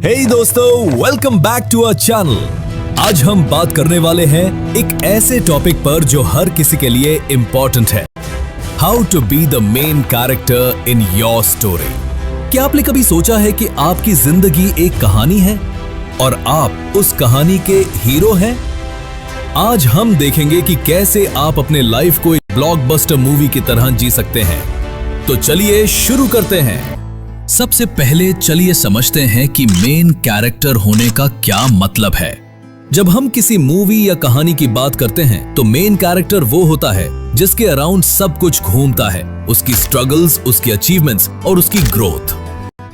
हे दोस्तों, welcome back to our channel. आज हम बात करने वाले हैं एक ऐसे टॉपिक पर जो हर किसी के लिए इंपॉर्टेंट है। How to be the main character in your story. क्या आपने कभी सोचा है कि आपकी जिंदगी एक कहानी है और आप उस कहानी के हीरो हैं? आज हम देखेंगे कि कैसे आप अपने लाइफ को एक ब्लॉकबस्टर मूवी की तरह जी सकते हैं। तो चलिए शुरू करते हैं। सबसे पहले चलिए समझते हैं कि मेन कैरेक्टर होने का क्या मतलब है। जब हम किसी मूवी या कहानी की बात करते हैं तो मेन कैरेक्टर वो होता है जिसके अराउंड सब कुछ घूमता है, उसकी स्ट्रगल्स, उसकी अचीवमेंट्स और उसकी ग्रोथ।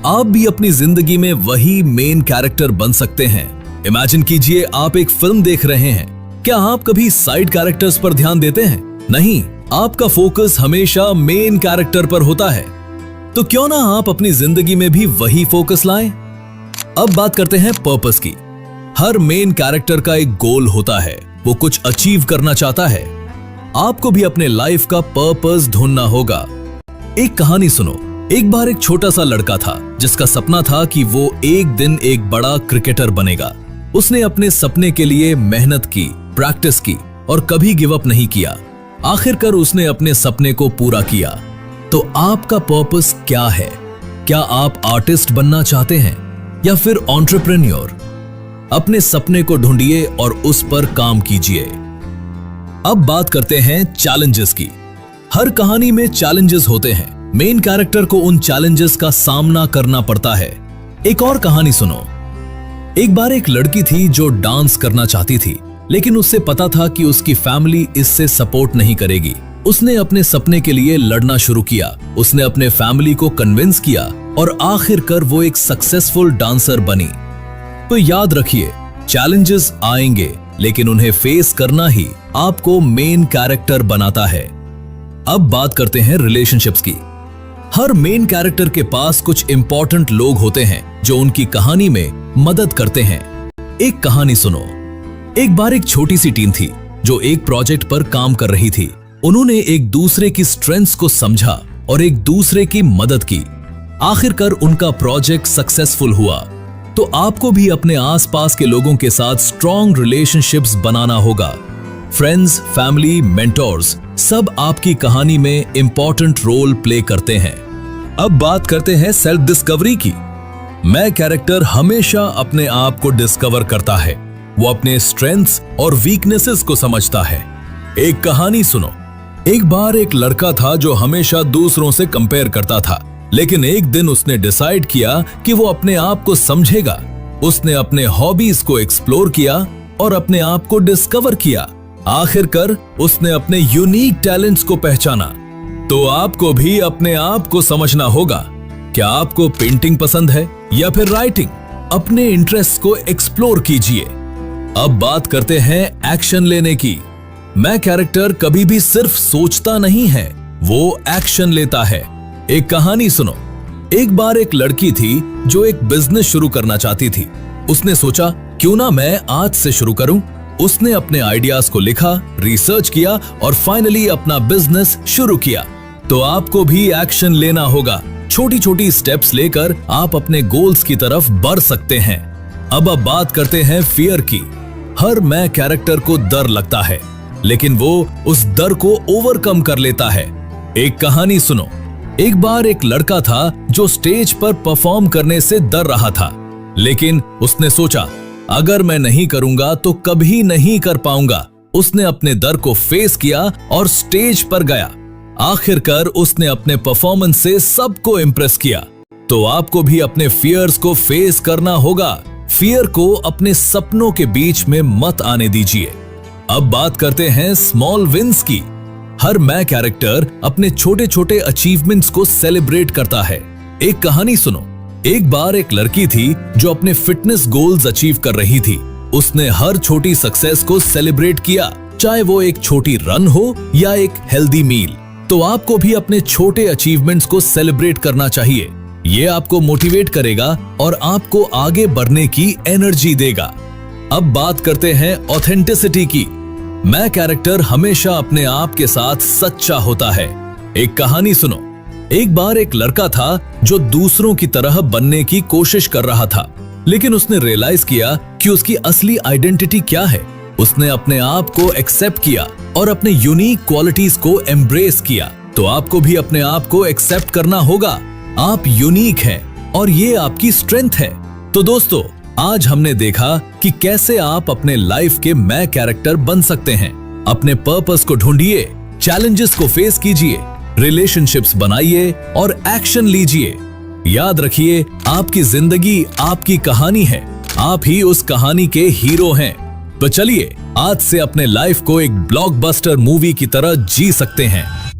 आप भी अपनी जिंदगी में वही मेन कैरेक्टर बन सकते हैं। इमेजिन कीजिए आप एक फिल्म देख रहे हैं। क्या आप कभी साइड कैरेक्टर्स पर ध्यान देते हैं? नहीं, आपका फोकस हमेशा मेन कैरेक्टर पर होता है। तो क्यों ना आप अपनी जिंदगी में भी वही फोकस लाएं? अब बात करते हैं पर्पस की। हर मेन कैरेक्टर का एक गोल होता है, वो कुछ अचीव करना चाहता है। आपको भी अपने लाइफ का पर्पस ढूंढना होगा। एक कहानी सुनो। एक बार एक छोटा सा लड़का था जिसका सपना था कि वो एक दिन एक बड़ा क्रिकेटर बनेगा। उसने अपने सपने के लिए मेहनत की, प्रैक्टिस की और कभी गिव अप नहीं किया। आखिरकार उसने अपने सपने को पूरा किया। तो आपका पर्पस क्या है? क्या आप आर्टिस्ट बनना चाहते हैं या फिर एंटरप्रेन्योर? अपने सपने को ढूंढिए और उस पर काम कीजिए। अब बात करते हैं चैलेंजेस की। हर कहानी में चैलेंजेस होते हैं। मेन कैरेक्टर को उन चैलेंजेस का सामना करना पड़ता है। एक और कहानी सुनो। एक बार एक लड़की थी जो डांस करना चाहती थी, लेकिन उससे पता था कि उसकी फैमिली इससे सपोर्ट नहीं करेगी। उसने अपने सपने के लिए लड़ना शुरू किया। उसने अपने फैमिली को कन्विंस किया और आखिरकार वो एक सक्सेसफुल डांसर बनी। तो याद रखिए, चैलेंजेस आएंगे, लेकिन उन्हें फेस करना ही आपको मेन कैरेक्टर बनाता है। अब बात करते हैं रिलेशनशिप्स की। हर मेन कैरेक्टर के पास कुछ इंपॉर्टेंट लोग होते हैं जो उनकी कहानी में मदद करते हैं। एक कहानी सुनो। एक बार एक छोटी सी टीम थी जो एक प्रोजेक्ट पर काम कर रही थी। उन्होंने एक दूसरे की स्ट्रेंथ्स को समझा और एक दूसरे की मदद की। आखिरकार उनका प्रोजेक्ट सक्सेसफुल हुआ। तो आपको भी अपने आसपास के लोगों के साथ स्ट्रॉन्ग रिलेशनशिप्स बनाना होगा। फ्रेंड्स, फैमिली, मेंटोर्स सब आपकी कहानी में इंपॉर्टेंट रोल प्ले करते हैं। अब बात करते हैं सेल्फ डिस्कवरी की। मैं कैरेक्टर हमेशा अपने आप को डिस्कवर करता है। वो अपने स्ट्रेंथ्स और वीकनेसेस को समझता है। एक कहानी सुनो। एक बार एक लड़का था जो हमेशा दूसरों से कंपेयर करता था, लेकिन एक दिन उसने डिसाइड किया कि वो अपने आप को समझेगा। उसने अपने हॉबीज को एक्सप्लोर किया और अपने आप को डिस्कवर किया। आखिरकार उसने अपने यूनिक टैलेंट्स को पहचाना। तो आपको भी अपने आप को समझना होगा। क्या आपको पेंटिंग पसंद है या फिर राइटिंग? अपने इंटरेस्ट को एक्सप्लोर कीजिए। अब बात करते हैं एक्शन लेने की। मैं कैरेक्टर कभी भी सिर्फ सोचता नहीं है, वो एक्शन लेता है। एक कहानी सुनो। एक बार एक लड़की थी जो एक बिजनेस शुरू करना चाहती थी। उसने सोचा, क्यों ना मैं आज से शुरू करूं। उसने अपने आइडियाज को लिखा, रिसर्च किया और फाइनली अपना बिजनेस शुरू किया। तो आपको भी एक्शन लेना होगा। छोटी छोटी स्टेप्स लेकर आप अपने गोल्स की तरफ बढ़ सकते हैं। अब बात करते हैं फियर की। हर मैं कैरेक्टर को डर लगता है, लेकिन वो उस डर को ओवरकम कर लेता है। एक कहानी सुनो। एक बार एक लड़का था जो स्टेज पर परफॉर्म करने से डर रहा था, लेकिन उसने सोचा, अगर मैं नहीं करूंगा तो कभी नहीं कर पाऊंगा। उसने अपने डर को फेस किया और स्टेज पर गया। आखिरकार उसने अपने परफॉर्मेंस से सबको इंप्रेस किया। तो आपको भी अपने फियर्स को फेस करना होगा। फियर को अपने सपनों के बीच में मत आने दीजिए। अब बात करते हैं स्मॉल विंस की। हर मैं कैरेक्टर अपने छोटे छोटे अचीवमेंट्स को सेलिब्रेट करता है। एक कहानी सुनो। एक बार एक लड़की थी जो अपने फिटनेस गोल्स अचीव कर रही थी। उसने हर छोटी सक्सेस को सेलिब्रेट किया, चाहे वो एक छोटी रन हो या एक हेल्दी मील। तो आपको भी अपने छोटे अचीवमेंट्स को सेलिब्रेट करना चाहिए। ये आपको मोटिवेट करेगा और आपको आगे बढ़ने की एनर्जी देगा। अब बात करते हैं ऑथेंटिसिटी की। मैं कैरेक्टर हमेशा अपने आप के साथ सच्चा होता है। एक कहानी सुनो। एक बार एक लड़का था जो दूसरों की तरह बनने की कोशिश कर रहा था। लेकिन उसने रियलाइज किया कि उसकी असली आइडेंटिटी क्या है। उसने अपने आप को एक्सेप्ट किया और अपने यूनिक क्वालिटीज को एम्ब्रेस किया। तो आपको भी अपने आप को एक्सेप्ट करना होगा। आप यूनिक हैं और ये आपकी स्ट्रेंथ है। तो दोस्तों, आज हमने देखा कि कैसे आप अपने लाइफ के मैं कैरेक्टर बन सकते हैं। अपने पर्पस को ढूंढिए, चैलेंजेस को फेस कीजिए, रिलेशनशिप्स बनाइए और एक्शन लीजिए। याद रखिए, आपकी जिंदगी आपकी कहानी है। आप ही उस कहानी के हीरो हैं। तो चलिए आज से अपने लाइफ को एक ब्लॉकबस्टर मूवी की तरह जी सकते हैं।